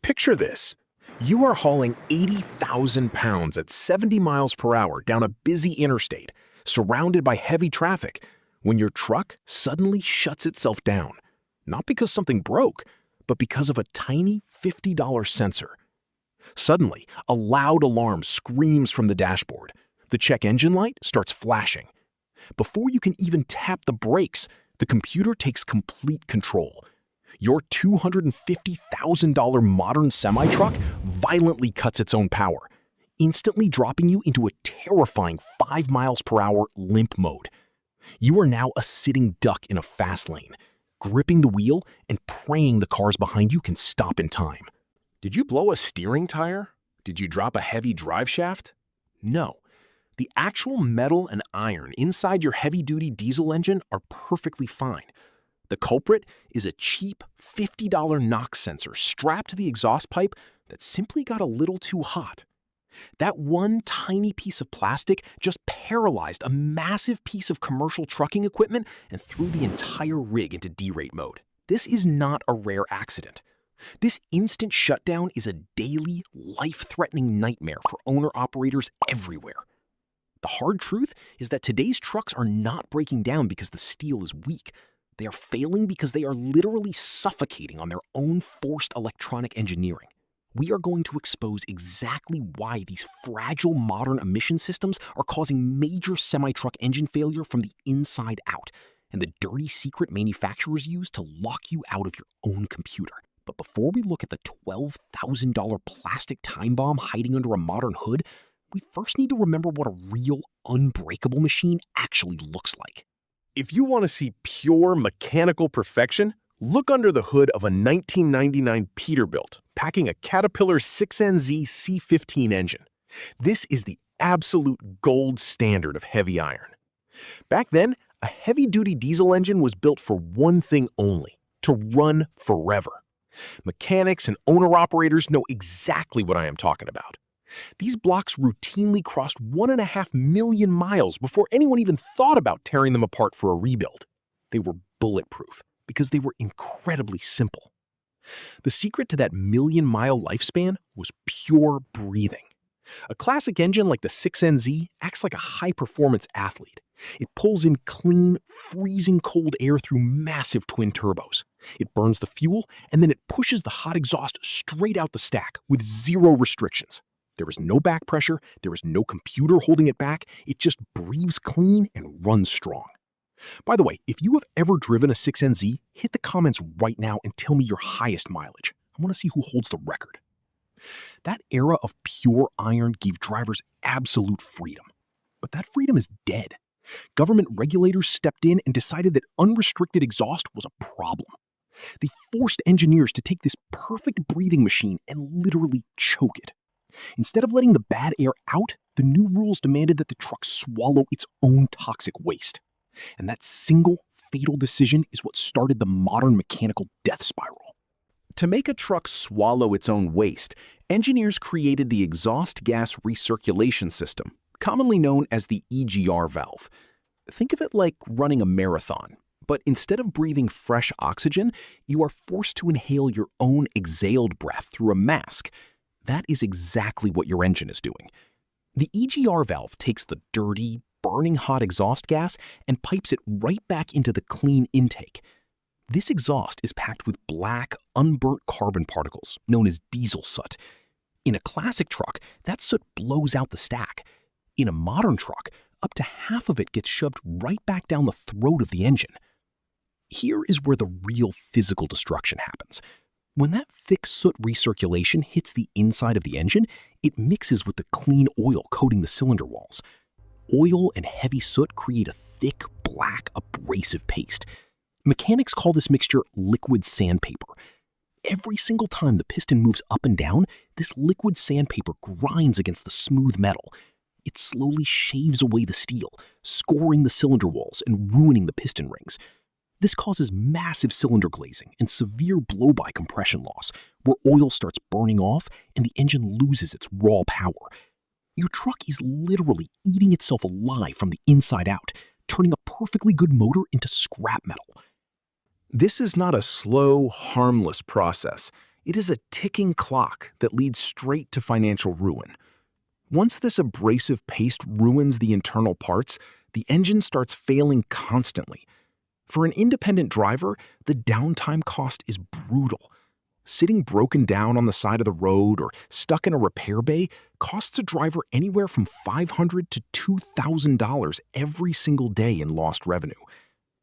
Picture this. You are hauling 80,000 pounds at 70 miles per hour down a busy interstate, surrounded by heavy traffic, when your truck suddenly shuts itself down. Not because something broke, but because of a tiny $50 sensor. Suddenly, a loud alarm screams from the dashboard. The check engine light starts flashing. Before you can even tap the brakes, the computer takes complete control. Your $250,000 modern semi-truck violently cuts its own power, instantly dropping you into a terrifying 5 miles per hour limp mode. You are now a sitting duck in a fast lane, gripping the wheel and praying the cars behind you can stop in time. Did you blow a steering tire? Did you drop a heavy drive shaft? No. The actual metal and iron inside your heavy-duty diesel engine are perfectly fine. The culprit is a cheap $50 NOx sensor strapped to the exhaust pipe that simply got a little too hot. That one tiny piece of plastic just paralyzed a massive piece of commercial trucking equipment and threw the entire rig into derate mode. This is not a rare accident. This instant shutdown is a daily, life-threatening nightmare for owner-operators everywhere. The hard truth is that today's trucks are not breaking down because the steel is weak. They are failing because they are literally suffocating on their own forced electronic engineering. We are going to expose exactly why these fragile modern emission systems are causing major semi-truck engine failure from the inside out, and the dirty secret manufacturers use to lock you out of your own computer. But before we look at the $12,000 plastic time bomb hiding under a modern hood, we first need to remember what a real, unbreakable machine actually looks like. If you want to see pure mechanical perfection, look under the hood of a 1999 Peterbilt packing a Caterpillar 6NZ C15 engine. This is the absolute gold standard of heavy iron. Back then, a heavy-duty diesel engine was built for one thing only: to run forever. Mechanics and owner-operators know exactly what I am talking about. These blocks routinely crossed 1.5 million miles before anyone even thought about tearing them apart for a rebuild. They were bulletproof because they were incredibly simple. The secret to that million-mile lifespan was pure breathing. A classic engine like the 6NZ acts like a high-performance athlete. It pulls in clean, freezing cold air through massive twin turbos. It burns the fuel, and then it pushes the hot exhaust straight out the stack with zero restrictions. There is no back pressure, there is no computer holding it back, it just breathes clean and runs strong. By the way, if you have ever driven a 6NZ, hit the comments right now and tell me your highest mileage. I want to see who holds the record. That era of pure iron gave drivers absolute freedom. But that freedom is dead. Government regulators stepped in and decided that unrestricted exhaust was a problem. They forced engineers to take this perfect breathing machine and literally choke it. Instead of letting the bad air out, the new rules demanded that the truck swallow its own toxic waste. And that single, fatal decision is what started the modern mechanical death spiral. To make a truck swallow its own waste, engineers created the exhaust gas recirculation system, commonly known as the EGR valve. Think of it like running a marathon, but instead of breathing fresh oxygen, you are forced to inhale your own exhaled breath through a mask. That is exactly what your engine is doing. The EGR valve takes the dirty, burning hot exhaust gas and pipes it right back into the clean intake. This exhaust is packed with black, unburnt carbon particles, known as diesel soot. In a classic truck, that soot blows out the stack. In a modern truck, up to half of it gets shoved right back down the throat of the engine. Here is where the real physical destruction happens. When that thick soot recirculation hits the inside of the engine, it mixes with the clean oil coating the cylinder walls. Oil and heavy soot create a thick, black, abrasive paste. Mechanics call this mixture liquid sandpaper. Every single time the piston moves up and down, this liquid sandpaper grinds against the smooth metal. It slowly shaves away the steel, scoring the cylinder walls and ruining the piston rings. This causes massive cylinder glazing and severe blow-by compression loss, where oil starts burning off and the engine loses its raw power. Your truck is literally eating itself alive from the inside out, turning a perfectly good motor into scrap metal. This is not a slow, harmless process. It is a ticking clock that leads straight to financial ruin. Once this abrasive paste ruins the internal parts, the engine starts failing constantly. For an independent driver, the downtime cost is brutal. Sitting broken down on the side of the road or stuck in a repair bay costs a driver anywhere from $500 to $2,000 every single day in lost revenue.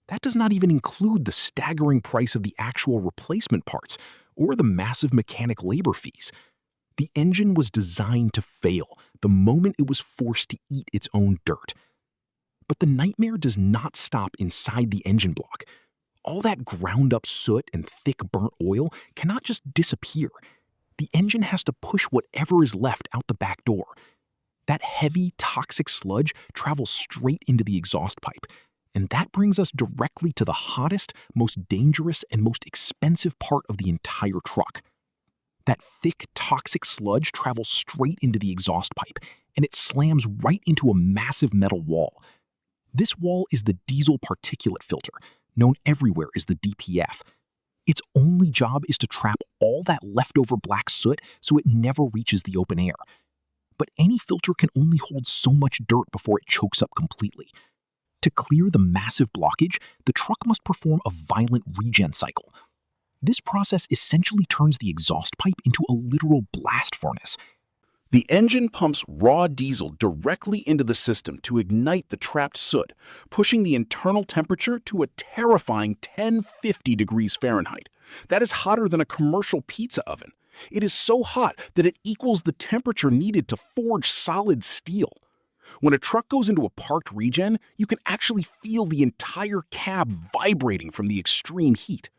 That does not even include the staggering price of the actual replacement parts or the massive mechanic labor fees. The engine was designed to fail the moment it was forced to eat its own dirt. But the nightmare does not stop inside the engine block. All that ground-up soot and thick burnt oil cannot just disappear. The engine has to push whatever is left out the back door. That heavy, toxic sludge travels straight into the exhaust pipe. And that brings us directly to the hottest, most dangerous, and most expensive part of the entire truck. That thick, toxic sludge travels straight into the exhaust pipe, and it slams right into a massive metal wall. This wall is the diesel particulate filter, known everywhere as the DPF. Its only job is to trap all that leftover black soot so it never reaches the open air. But any filter can only hold so much dirt before it chokes up completely. To clear the massive blockage, the truck must perform a violent regen cycle. This process essentially turns the exhaust pipe into a literal blast furnace. The engine pumps raw diesel directly into the system to ignite the trapped soot, pushing the internal temperature to a terrifying 1050 degrees Fahrenheit. That is hotter than a commercial pizza oven. It is so hot that it equals the temperature needed to forge solid steel. When a truck goes into a parked regen, you can actually feel the entire cab vibrating from the extreme heat.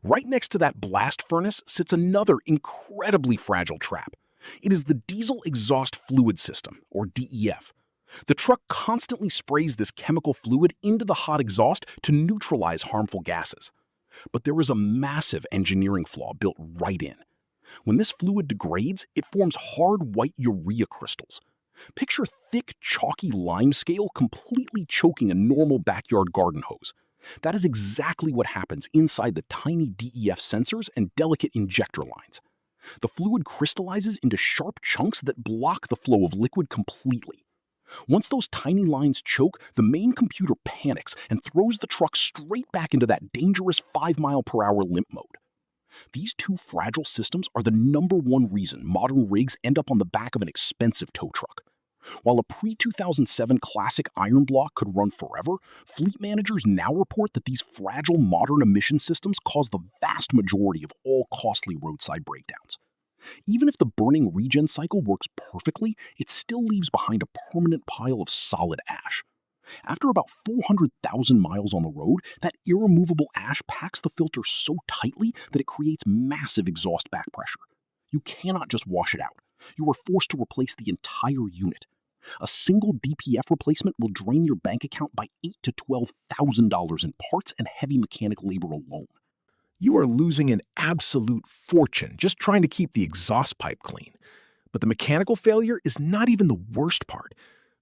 Right next to that blast furnace sits another incredibly fragile trap. It is the diesel exhaust fluid system, or DEF. The truck constantly sprays this chemical fluid into the hot exhaust to neutralize harmful gases. But there is a massive engineering flaw built right in. When this fluid degrades, it forms hard white urea crystals. Picture thick, chalky lime scale completely choking a normal backyard garden hose. That is exactly what happens inside the tiny DEF sensors and delicate injector lines. The fluid crystallizes into sharp chunks that block the flow of liquid completely. Once those tiny lines choke, the main computer panics and throws the truck straight back into that dangerous 5-mile-per-hour limp mode. These two fragile systems are the #1 reason modern rigs end up on the back of an expensive tow truck. While a pre-2007 classic iron block could run forever, fleet managers now report that these fragile modern emission systems cause the vast majority of all costly roadside breakdowns. Even if the burning regen cycle works perfectly, it still leaves behind a permanent pile of solid ash. After about 400,000 miles on the road, that irremovable ash packs the filter so tightly that it creates massive exhaust back pressure. You cannot just wash it out. You are forced to replace the entire unit. A single DPF replacement will drain your bank account by $8,000 to $12,000 in parts and heavy mechanic labor alone. You are losing an absolute fortune just trying to keep the exhaust pipe clean. But the mechanical failure is not even the worst part.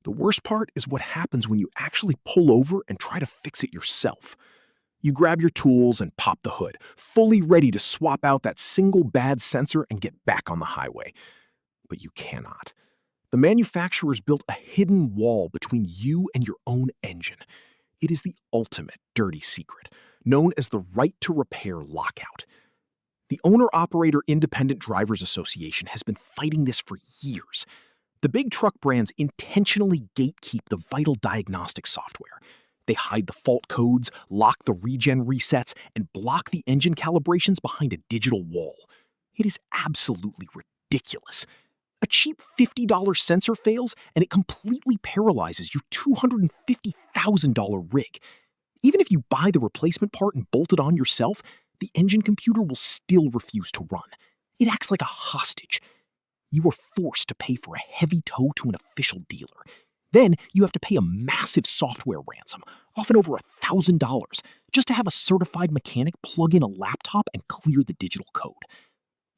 The worst part is what happens when you actually pull over and try to fix it yourself. You grab your tools and pop the hood, fully ready to swap out that single bad sensor and get back on the highway. But you cannot. The manufacturers built a hidden wall between you and your own engine. It is the ultimate dirty secret, known as the right to repair lockout. The Owner-Operator Independent Drivers Association has been fighting this for years. The big truck brands intentionally gatekeep the vital diagnostic software. They hide the fault codes, lock the regen resets, and block the engine calibrations behind a digital wall. It is absolutely ridiculous. A cheap $50 sensor fails, and it completely paralyzes your $250,000 rig. Even if you buy the replacement part and bolt it on yourself, the engine computer will still refuse to run. It acts like a hostage. You are forced to pay for a heavy tow to an official dealer. Then you have to pay a massive software ransom, often over $1,000, just to have a certified mechanic plug in a laptop and clear the digital code.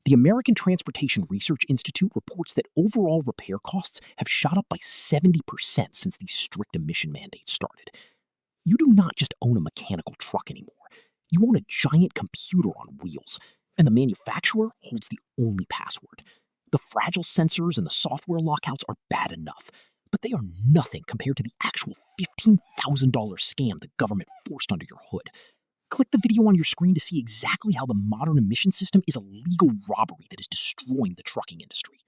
The American Transportation Research Institute reports that overall repair costs have shot up by 70% since these strict emission mandates started. You do not just own a mechanical truck anymore. You own a giant computer on wheels. And the manufacturer holds the only password. The fragile sensors and the software lockouts are bad enough, but they are nothing compared to the actual $15,000 scam the government forced under your hood. Click the video on your screen to see exactly how the modern emission system is a legal robbery that is destroying the trucking industry.